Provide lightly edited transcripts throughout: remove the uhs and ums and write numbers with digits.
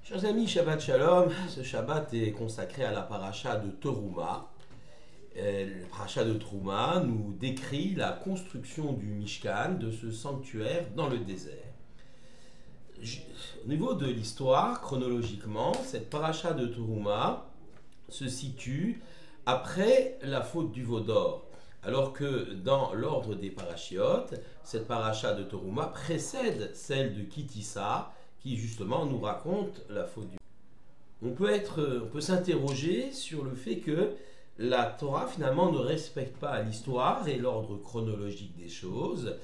Chers amis, Shabbat Shalom. Ce Shabbat est consacré à la paracha de Teruma. La paracha de Teruma nous décrit la construction du Mishkan, de ce sanctuaire dans le désert. Au niveau de l'histoire, chronologiquement, cette paracha de Teruma se situe après la faute du veau d'or. Alors que dans l'ordre des parachiotes, cette paracha de Teruma précède celle de Kitissa, qui justement nous raconte la faute du. On peut s'interroger sur le fait que la Torah finalement ne respecte pas l'histoire et l'ordre chronologique des choses.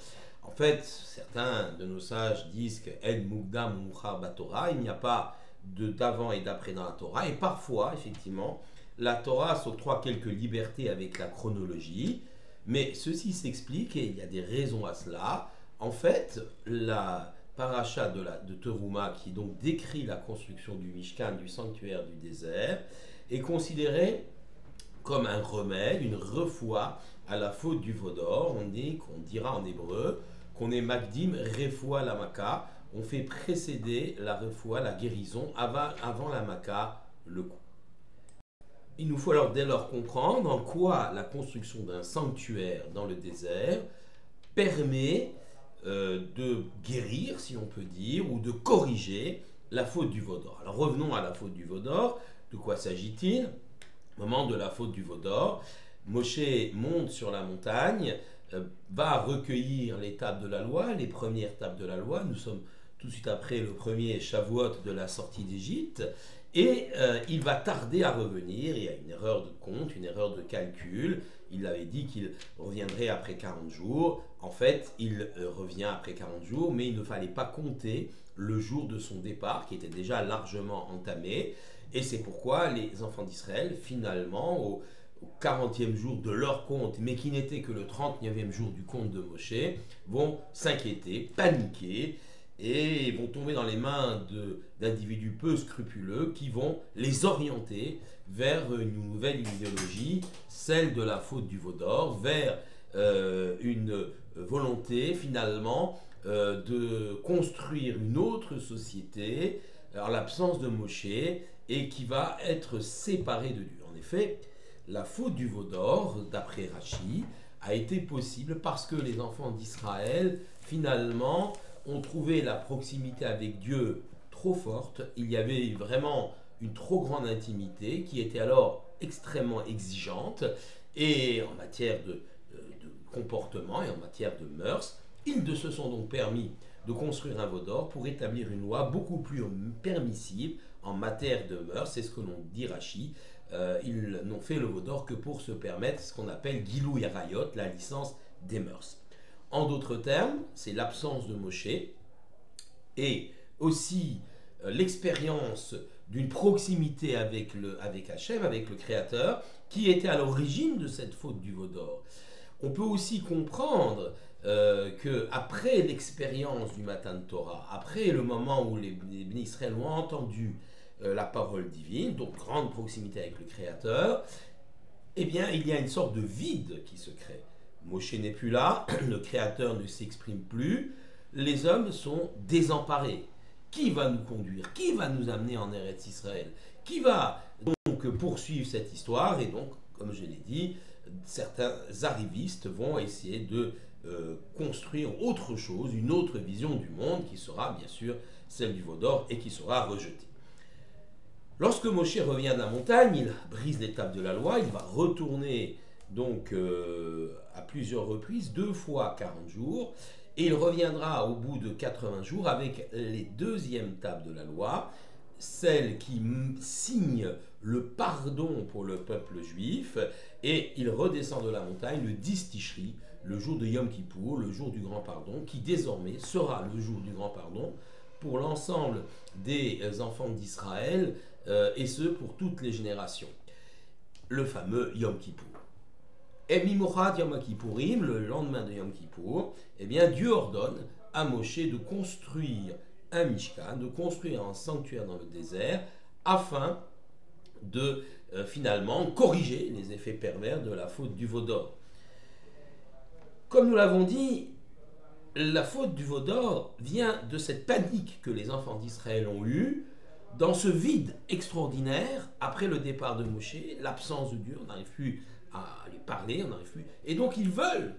En fait, certains de nos sages disent que El Mugdam Muchar Batorah, il n'y a pas d'avant et d'après dans la Torah, et parfois, effectivement, la Torah s'octroie quelques libertés avec la chronologie, mais ceci s'explique et il y a des raisons à cela. En fait, la paracha de Teruma, qui donc décrit la construction du Mishkan, du sanctuaire du désert, est considérée comme un remède, une refoua à la faute du veau d'or. Qu'on dira en hébreu qu'on est Magdim Refoua la Maka. On fait précéder la refoua, la guérison, avant la Maka, le coup. Il nous faut alors dès lors comprendre en quoi la construction d'un sanctuaire dans le désert permet de guérir, si on peut dire, ou de corriger la faute du veau d'or. Alors revenons à la faute du veau d'or. De quoi s'agit-il? Au moment de la faute du veau d'or, Moshe monte sur la montagne, va recueillir les tables de la loi, les premières tables de la loi. Nous sommes tout de suite après le premier Shavuot de la sortie d'Égypte, et il va tarder à revenir. Il y a une erreur de compte, une erreur de calcul. Il avait dit qu'il reviendrait après 40 jours. En fait, il revient après 40 jours, mais il ne fallait pas compter le jour de son départ, qui était déjà largement entamé. Et c'est pourquoi les enfants d'Israël, finalement, au 40e jour de leur compte, mais qui n'était que le 39e jour du compte de Moshe, vont s'inquiéter, paniquer, et vont tomber dans les mains d'individus peu scrupuleux qui vont les orienter vers une nouvelle idéologie, celle de la faute du veau d'or, vers une volonté finalement de construire une autre société en l'absence de Moshe, et qui va être séparée de Dieu. En effet, la faute du veau d'or, d'après Rashi, a été possible parce que les enfants d'Israël, finalement, ont trouvé la proximité avec Dieu trop forte. Il y avait vraiment une trop grande intimité qui était alors extrêmement exigeante, et en matière de comportement et en matière de mœurs, ils se sont donc permis de construire un veau d'or pour établir une loi beaucoup plus permissive en matière de mœurs. C'est ce que l'on dit Rashi. Ils n'ont fait le veau d'or que pour se permettre ce qu'on appelle Gilou Yarayot, la licence des mœurs. En d'autres termes, c'est l'absence de Moshe et aussi l'expérience d'une proximité avec Hachem, avec le Créateur, qui était à l'origine de cette faute du veau d'or. On peut aussi comprendre qu'après l'expérience du Matan Torah, après le moment où les Bénis Israël ont entendu la parole divine, donc grande proximité avec le Créateur, eh bien il y a une sorte de vide qui se crée. Moshe n'est plus là, le Créateur ne s'exprime plus, les hommes sont désemparés. Qui va nous conduire? Qui va nous amener en Eretz Israël? Qui va donc poursuivre cette histoire? Et donc, comme je l'ai dit, certains arrivistes vont essayer de construire autre chose, une autre vision du monde qui sera bien sûr celle du veau d'or et qui sera rejetée. Lorsque Moshe revient de la montagne, il brise l'étape de la loi, il va retourner donc à plusieurs reprises, 2 fois 40 jours, et il reviendra au bout de 80 jours avec les deuxièmes tables de la loi, celle qui signe le pardon pour le peuple juif, et il redescend de la montagne le 10 Tishri, le jour de Yom Kippour, le jour du grand pardon, qui désormais sera le jour du grand pardon pour l'ensemble des enfants d'Israël, et ce pour toutes les générations. Le fameux Yom Kippour. Et Mimochat Yom Kippourim, le lendemain de Yom Kippour, eh bien Dieu ordonne à Moshe de construire un Mishkan, de construire un sanctuaire dans le désert, afin de finalement corriger les effets pervers de la faute du veau d'or. Comme nous l'avons dit, la faute du veau d'or vient de cette panique que les enfants d'Israël ont eue dans ce vide extraordinaire, après le départ de Moshe, l'absence de Dieu, on n'arrive plus à lui parler, on n'arrive plus. Et donc ils veulent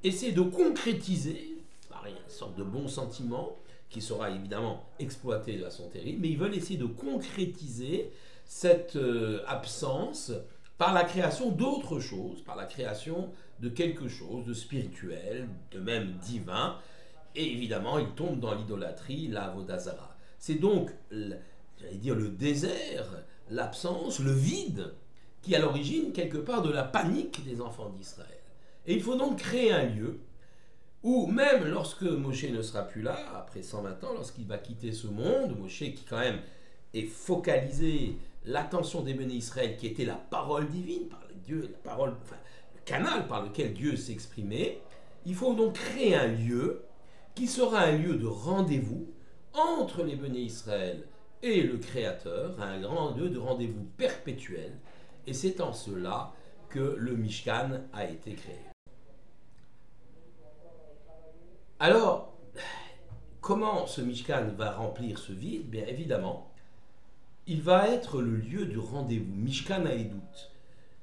essayer de concrétiser, par une sorte de bon sentiment, qui sera évidemment exploité de façon terrible, mais ils veulent essayer de concrétiser cette absence par la création d'autre chose, par la création de quelque chose de spirituel, de même divin, et évidemment ils tombent dans l'idolâtrie, la Avodazara. C'est donc, j'allais dire, le désert, l'absence, le vide, qui est à l'origine quelque part de la panique des enfants d'Israël. Et il faut donc créer un lieu où même lorsque Moshe ne sera plus là, après 120 ans, lorsqu'il va quitter ce monde, Moshe qui quand même est focalisé, l'attention des béné Israël qui était la parole divine, par Dieu, la parole, enfin, le canal par lequel Dieu s'exprimait, il faut donc créer un lieu qui sera un lieu de rendez-vous entre les béné Israël et le Créateur, un grand lieu de rendez-vous perpétuel, et c'est en cela que le Mishkan a été créé. Alors, comment ce Mishkan va remplir ce vide? Bien évidemment, il va être le lieu du rendez-vous. Mishkan Haedut.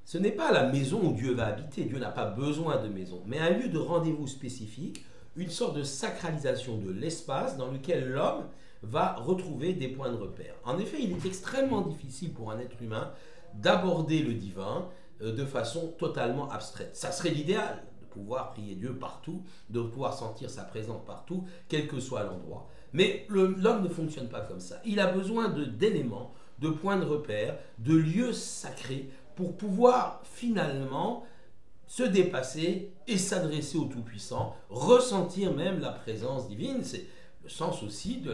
Ce n'est pas la maison où Dieu va habiter, Dieu n'a pas besoin de maison, mais un lieu de rendez-vous spécifique, une sorte de sacralisation de l'espace dans lequel l'homme va retrouver des points de repère. En effet, il est extrêmement difficile pour un être humain d'aborder le divin de façon totalement abstraite. Ça serait l'idéal, pouvoir prier Dieu partout, de pouvoir sentir sa présence partout, quel que soit l'endroit. Mais l'homme ne fonctionne pas comme ça. Il a besoin d'éléments, de points de repère, de lieux sacrés pour pouvoir finalement se dépasser et s'adresser au Tout-Puissant, ressentir même la présence divine. C'est le sens aussi de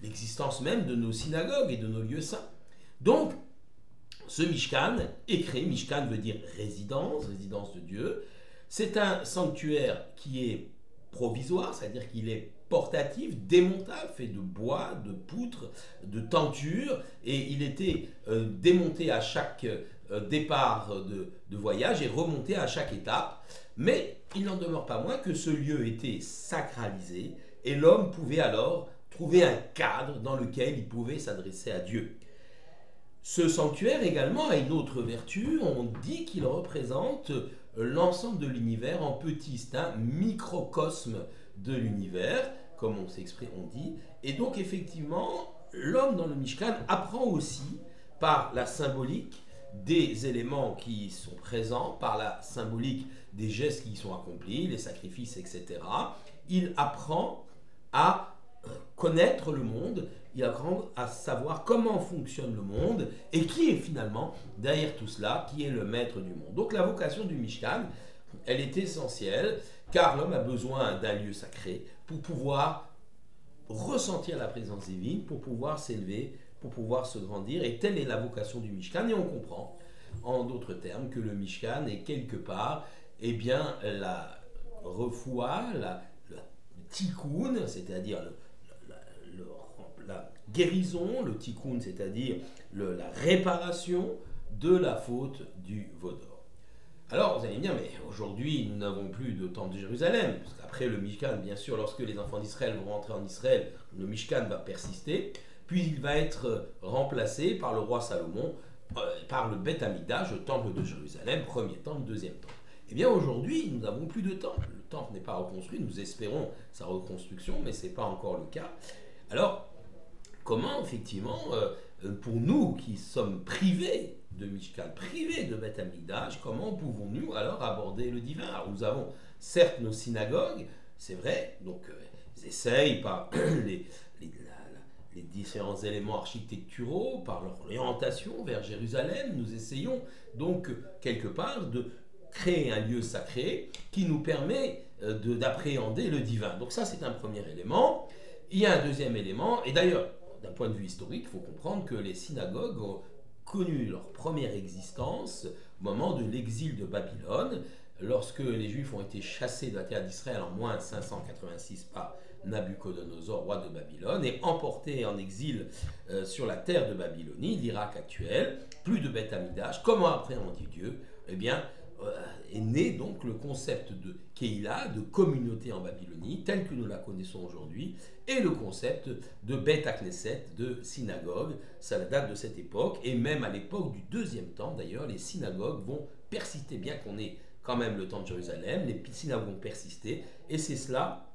l'existence même de nos synagogues et de nos lieux saints. Donc, ce Mishkan est créé. Mishkan veut dire résidence, résidence de Dieu. C'est un sanctuaire qui est provisoire, c'est-à-dire qu'il est portatif, démontable, fait de bois, de poutres, de tentures, et il était démonté à chaque départ de voyage et remonté à chaque étape. Mais il n'en demeure pas moins que ce lieu était sacralisé, et l'homme pouvait alors trouver un cadre dans lequel il pouvait s'adresser à Dieu. Ce sanctuaire également a une autre vertu, on dit qu'il représente l'ensemble de l'univers en petit, c'est un microcosme de l'univers, comme on s'exprime, on dit, et donc effectivement, l'homme dans le Mishkan apprend aussi par la symbolique des éléments qui sont présents, par la symbolique des gestes qui y sont accomplis, les sacrifices, etc. Il apprend à connaître le monde, il apprend à savoir comment fonctionne le monde et qui est finalement derrière tout cela, qui est le maître du monde. Donc la vocation du Mishkan, elle est essentielle, car l'homme a besoin d'un lieu sacré pour pouvoir ressentir la présence divine, pour pouvoir s'élever, pour pouvoir se grandir, et telle est la vocation du Mishkan. Et on comprend, en d'autres termes, que le Mishkan est quelque part, eh bien, la refoua, le tikkun, c'est-à-dire la guérison, le tikkun, c'est-à-dire la réparation de la faute du Vaudor. Alors, vous allez me dire, mais aujourd'hui, nous n'avons plus de temple de Jérusalem, parce qu'après le Mishkan, bien sûr, lorsque les enfants d'Israël vont rentrer en Israël, le Mishkan va persister, puis il va être remplacé par le roi Salomon, par le Beth Amikdash, le temple de Jérusalem, premier temple, deuxième temple. Eh bien, aujourd'hui, nous n'avons plus de temple. Le temple n'est pas reconstruit, nous espérons sa reconstruction, mais ce n'est pas encore le cas. Alors, comment, effectivement, pour nous qui sommes privés de Mishkan, privés de Beth Amikdash, comment pouvons-nous alors aborder le divin? Alors, nous avons certes nos synagogues, c'est vrai, donc ils essayent par les différents éléments architecturaux, par leur orientation vers Jérusalem, nous essayons donc quelque part de créer un lieu sacré qui nous permet d'appréhender le divin. Donc ça, c'est un premier élément. Il y a un deuxième élément, et d'ailleurs, d'un point de vue historique, il faut comprendre que les synagogues ont connu leur première existence au moment de l'exil de Babylone, lorsque les Juifs ont été chassés de la terre d'Israël en moins 586 par Nabuchodonosor, roi de Babylone, et emportés en exil sur la terre de Babylonie, l'Irak actuel, plus de Beth Amikdash. Comment appréhender Dieu? Eh bien, est né donc le concept de Keila, de communauté en Babylonie, tel que nous la connaissons aujourd'hui, et le concept de Beth Knesset, de synagogue. Ça date de cette époque, et même à l'époque du deuxième temple, d'ailleurs, les synagogues vont persister, bien qu'on ait quand même le temple de Jérusalem, les synagogues vont persister, et c'est cela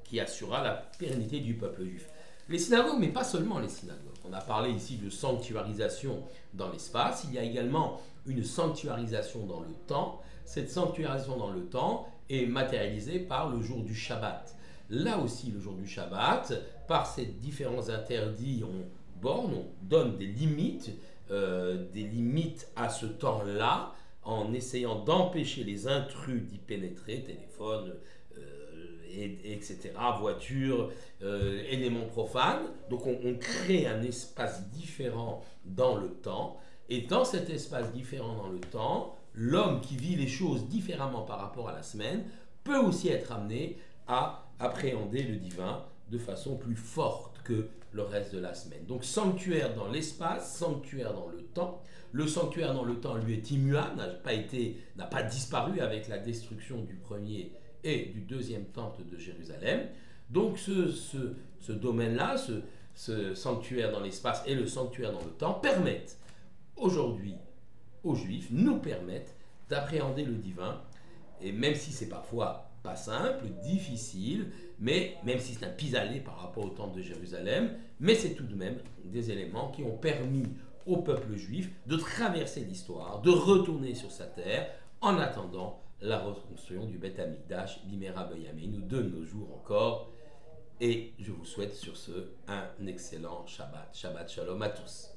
qui assurera la pérennité du peuple juif. Les synagogues, mais pas seulement les synagogues. On a parlé ici de sanctuarisation dans l'espace, il y a également une sanctuarisation dans le temps. Cette sanctuarisation dans le temps est matérialisée par le jour du Shabbat. Là aussi, le jour du Shabbat, par ces différents interdits, on borne, on donne des limites à ce temps-là, en essayant d'empêcher les intrus d'y pénétrer, téléphone, etc., voitures, éléments profanes. Donc on crée un espace différent dans le temps, et dans cet espace différent dans le temps, l'homme qui vit les choses différemment par rapport à la semaine peut aussi être amené à appréhender le divin de façon plus forte que le reste de la semaine. Donc sanctuaire dans l'espace, sanctuaire dans le temps. Le sanctuaire dans le temps, lui, est immuable, n'a pas disparu avec la destruction du premier et du deuxième temple de Jérusalem. Donc ce domaine-là, ce sanctuaire dans l'espace et le sanctuaire dans le temps permettent aujourd'hui aux Juifs, nous permettent d'appréhender le divin, et même si c'est parfois pas simple, difficile, mais même si c'est un pis-aller par rapport au temple de Jérusalem, mais c'est tout de même des éléments qui ont permis au peuple juif de traverser l'histoire, de retourner sur sa terre, en attendant la reconstruction du Beth Amikdash, Bimera B'Yameinu, de nos jours encore. Et je vous souhaite sur ce un excellent Shabbat. Shabbat Shalom à tous.